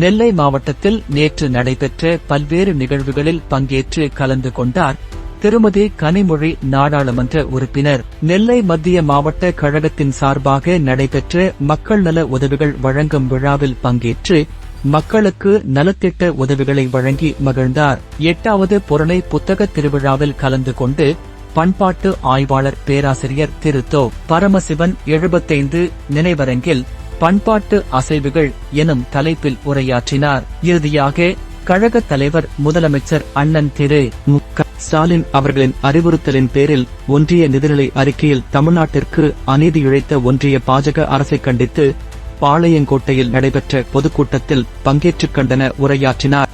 நெல்லை மாவட்டத்தில் நேற்று நடைபெற்ற பல்வேறு நிகழ்வுகளில் பங்கேற்று கலந்து கொண்டார் திருமதி கனிமொழி. நாடாளுமன்ற உறுப்பினர் நெல்லை மத்திய மாவட்ட கழகத்தின் சார்பாக நடைபெற்ற மக்கள் நல உதவிகள் வழங்கும் விழாவில் பங்கேற்று மக்களுக்கு நலத்திட்ட உதவிகளை வழங்கி மகிழ்ந்தார். 8வது புறணை புத்தக திருவிழாவில் கலந்து கொண்டு பண்பாட்டு ஆய்வாளர் பேராசிரியர் திரு தோ. பரமசிவன் 75 நினைவரங்கில் பண்பாட்டு அசைவுகள் எனும் தலைப்பில் உரையாற்றினார். இறுதியாக கழக தலைவர் முதலமைச்சர் அண்ணன் திரு மு க ஸ்டாலின் அவர்களின் அறிவுறுத்தலின் பேரில் ஒன்றிய நிதிநிலை அறிக்கையில் தமிழ்நாட்டிற்கு அநீதி இழைத்த ஒன்றிய பாஜக அரசை கண்டித்து பாளையங்கோட்டையில் நடைபெற்ற பொதுக்கூட்டத்தில் பங்கேற்றுக் கண்டன உரையாற்றினார்.